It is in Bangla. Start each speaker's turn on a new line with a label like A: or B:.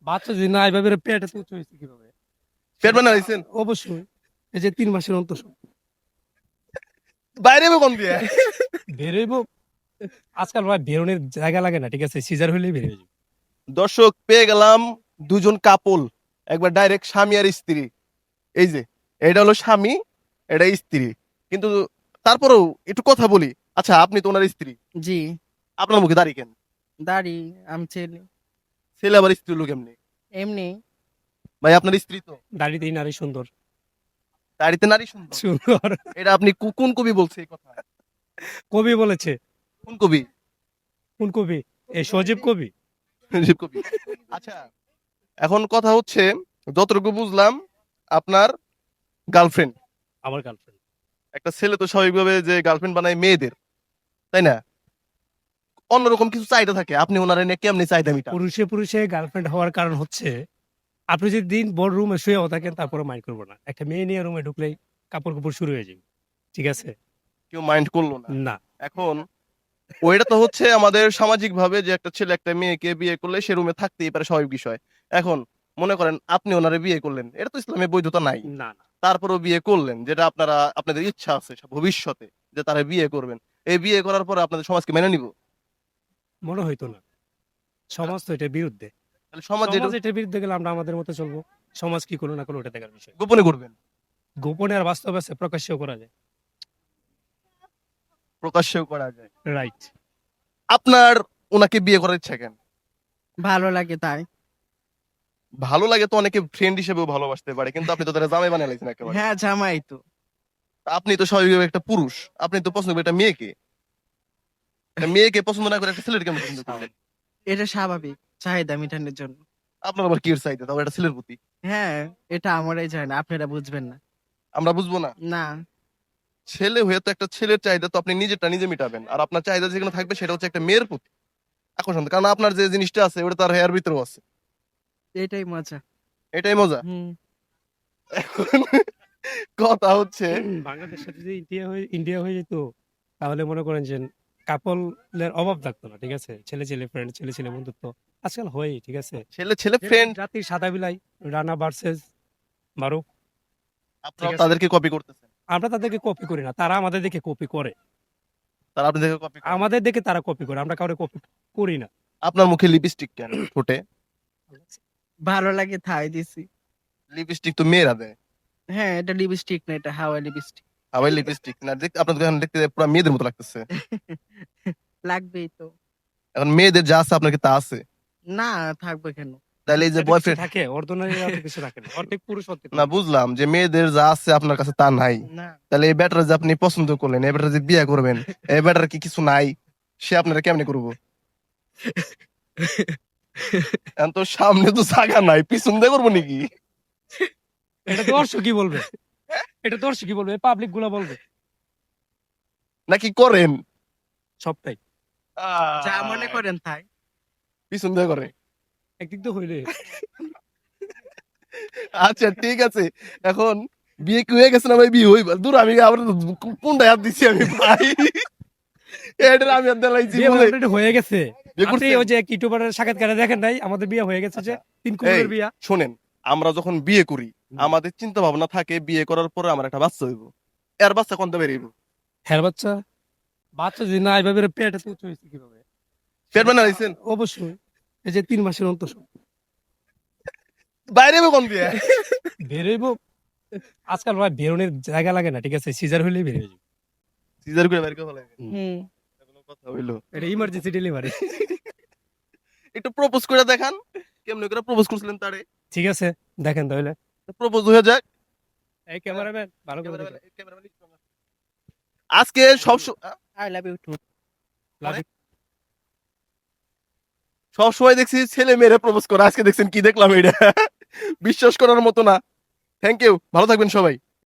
A: বাচ্চা যদি না এইভাবে পেট এত উঁচু হয়েছে কিভাবে?
B: পেট বানাইছেন?
A: অবশ্যই। এই যে 3 মাসের অন্তঃ
B: বাইরে কোন দিয়ে?
A: বেরোইব। আজকাল ভাই বেরোনোর জায়গা লাগে না, ঠিক আছে, সিজার হইলেই বেরিয়ে যাবে।
B: দর্শক পেয়ে গেলাম দুজন কাপল, একবার ডাইরেক্ট স্বামী আর স্ত্রী। এই যে এটা হলো স্বামী, এটা স্ত্রী। কিন্তু তারপরেও একটু কথা বলি। আচ্ছা, আপনি তো ওনার স্ত্রী,
C: জি।
B: আপনার মুখে দাড়ি কেন?
C: দাড়ি। আমি ছেলে।
B: ছেলে আবার স্ত্রী লোক এমনি?
C: এমনি।
B: ভাই আপনার স্ত্রী তো?
A: দাড়িতেই নারী সুন্দর।
B: দাড়িতে নারী সুন্দর?
A: সুন্দর।
B: এটা আপনি কোন কবি বলছে এই কথা?
A: কবি বলেছে।
B: কোন কবি?
A: কোন কবি? এই সজীব কবি।
B: যে কবি। আচ্ছা, এখন কথা হচ্ছে, যতটুকু বুঝলাম আপনার গার্লফ্রেন্ড।
A: আমার গার্লফ্রেন্ড।
B: একটা ছেলে তো স্বাভাবিকভাবে যে গার্লফ্রেন্ড বানায় মেয়েদের, তাই না? অন্যরকম কিছু চাহিদা থাকে, আপনি ওনারে নিয়ে কেমনি চাহিদা মিটান?
A: পুরুষে পুরুষে গার্লফ্রেন্ড হওয়ার কারণ হচ্ছে, আপনি যদি দিন বড় রুমে শুয়েও থাকেন তারপরে মাইন্ড করবো না। একটা মেয়ে নিয়ে রুমে ঢুকলেই কাপড় কাপড় শুরু হয়ে যাবে, ঠিক আছে?
B: কেউ মাইন্ড করলো না।
A: না।
B: এখন ওইটা তো হচ্ছে আমাদের সামাজিক ভাবে যে একটা ছেলে একটা মেয়েকে বিয়ে করলে সে রুমে থাকতেই পারে, স্বাভাবিক বিষয়। এখন মনে করেন আপনি ওনারে বিয়ে করলেন, এটা তো ইসলামে বৈধতা নাই।
A: না না।
B: তারপরেও বিয়ে করলেন, যেটা আপনাদের ইচ্ছা আছে ভবিষ্যতে যে তারা বিয়ে করবেন। এই বিয়ে করার পরে আপনাদের সমাজকে মেনে নিব?
A: মনে হইতো না। সমাজ তো এটার বিরুদ্ধে।
B: তাহলে সমাজ যেটা
A: সমাজ এটার বিরুদ্ধে গেলে আমরা আমাদের মতো চলবো। সমাজ কি করলো না করলো ওটা দেখার বিষয়।
B: গোপনে করবেন?
A: গোপনে আর বাস্তব আছে, প্রকাশ্যও করা যায়।
B: প্রকাশ্যেও করা যায়।
A: রাইট।
B: আপনার ওনাকে বিয়ে করার ইচ্ছা কেন?
C: ভালো লাগে তাই।
B: ভালো লাগে তো অনেকে ফ্রেন্ড হিসেবেও ভালোবাসতে পারে, কিন্তু আপনি তো তারা জামাই বানিয়ে লাইছেন একেবারে।
C: হ্যাঁ, জামাই তো।
B: আপনি তো স্বাভাবিকভাবে একটা পুরুষ, আপনি তো পছন্দ করেন একটা মেয়েকে। একটা মেয়েকে পছন্দ না করে একটা ছেলেকে কেমন পছন্দ করলেন?
C: এটা স্বাভাবিক, চাহিদা মেটানোর জন্য।
B: আপনার আবার কি এর চাইতে, তাও একটা ছেলের প্রতি?
C: হ্যাঁ, এটা আমারই চাই না, আপনারা বুঝবেন না।
B: আমরা বুঝবো না?
C: না।
B: ছেলে হয়ে তো একটা ছেলের চাহিদা তো আপনি নিজেরটা নিজে মিটাবেন, আর আপনার চাহিদা যেখানে থাকবে সেটা হচ্ছে একটা মেয়ের প্রতি আকর্ষণ, কারণ আপনার যে জিনিসটা আছে ওটা তার হেয়ার ভিতরেও আছে।
C: এটাই মজা।
B: এটাই মজা।
C: হুম।
B: এখন কথা হচ্ছে,
A: বাংলাদেশ সাথে যদি ইন্ডিয়া হয়ে যেত, তাহলে মনে করেন যে কাপলের অভাব থাকতো না, ঠিক আছে? ছেলে ছেলে ফ্রেন্ড, ছেলে ছেলে বন্ধুত্ব আজকাল হয়, ঠিক আছে?
B: ছেলে ছেলে
A: যেরকম
B: ফ্রেন্ড,
A: জাতির সাদা বিলাই, রানা ভার্সেস মারুফ, ঠিক
B: আপনারা
A: আছে?
B: তাদেরকে কপি করতেছেন,
A: আমরা তাদেরকে কপি করি না, তারা আমাদের দেখে কপি করে।
B: তারা আপনাদেরকে কপি করে।
A: আমাদের দেখে তারা কপি করে, আমরা কাউকে কপি করি না।
B: আপনার মুখে লিপস্টিক কেন ঠোঁটে?
C: ভালো লাগে তাই দিছি।
B: লিপস্টিক তো মেয়েরা দেয়।
C: হ্যাঁ, এটা লিপস্টিক না, এটা হাওয়াই লিপস্টিক।
B: আবার লিপস্টিক না দেখতে, আপনাদের এখন দেখতে পুরো মেয়েদের মতো লাগতেছে।
C: লাগবেই তো।
B: এখন মেয়েদের যা আছে আপনার কি তা আছে?
C: না, থাকবে কেন?
B: তাহলে এই যে
A: এত কিছু
B: বয়ফ্রেন্ড,
A: থাকে অর্ধনারী, এত কিছু থাকে না, অর্ধেক পুরুষ অর্ধেক
B: না
A: নারী।
B: বুঝলাম যে মেয়েদের যা আছে আপনার কাছে তা নাই,
C: না।
B: তাহলে এই ব্যাটার যে আপনি পছন্দ করলেন, এই ব্যাটার যে বিয়ে করবেন, এই ব্যাটার কি কিছু নাই? সে আপনারা কেমনে করবো? এখন তো সামনে তো জায়গা নাই, পিছন দিয়ে করবো নাকি?
A: এটা দর্শক কি বলবে? এটা দর্শক কি বলবে? পাবলিক গুলা বলবে।
B: নাকি করেন?
A: সবটাই
C: যা মনে করেন তাই।
B: পিছন দিয়ে করে?
A: একদিক তো হইলে।
B: আচ্ছা ঠিক আছে। এখন বিয়ে কি হয়ে গেছে না ভাই? বিয়ে হইবা দূর, আমি আবার কোনটা হাত দিছি আমি ভাই? এটা আমি হাত দিলাইছি
A: বিয়ে
B: বলে
A: অলরেডি হয়ে গেছে।
B: বিয়ে
A: আপনি
B: করছেন?
A: ওই যে ইউটিউবারের সাক্ষাৎকারে দেখেন নাই আমাদের বিয়ে হয়ে গেছে, যে
B: আচ্ছা,
A: 3 কুকুরের বিয়া।
B: শোনেন, আমরা যখন বিয়ে করি
A: হুম।
B: আমাদের চিন্তা ভাবনা থাকে বিয়ে করার পরে আমার একটা বাচ্চা হইব। এর বাচ্চা কোনটা বেরিয়ে?
A: হ্যাঁ, বাচ্চা। বাচ্চা যদি না এইভাবে পেট এত উঁচু হয়েছে কিভাবে?
B: পেট বানা হয়েছেন?
A: অবশ্যই। এই যে 3 মাসের অন্তঃ
B: বাইরে কোন দিয়ে?
A: বেরোইব। আজকাল ভাই বেরোনোর জায়গা লাগে না, ঠিক আছে, সিজার হইলেই বেরিয়ে যাবে।
B: সিজার করে বের করে ফেলে?
C: হুম।
B: কোনো কথা হইলো?
A: এটা ইমার্জেন্সি ডেলিভারি।
B: একটু প্রপোজ করে দেখান, কেমনে করে প্রপোজ করছিলেন তারে?
A: ঠিক আছে, দেখেন তাহলে।
B: প্রপোজ হয়ে যাক।
A: এই ক্যামেরাম্যান ভালো করে দেখেন।
B: আজকে সব
C: I love you too.
A: Love you.
B: সব সময় দেখছি ছেলে মেয়েরা প্রপোজ করে, আজকে দেখছেন কি দেখলাম এটা? বিশ্বাস করার মতো না। থ্যাংক ইউ, ভালো থাকবেন সবাই।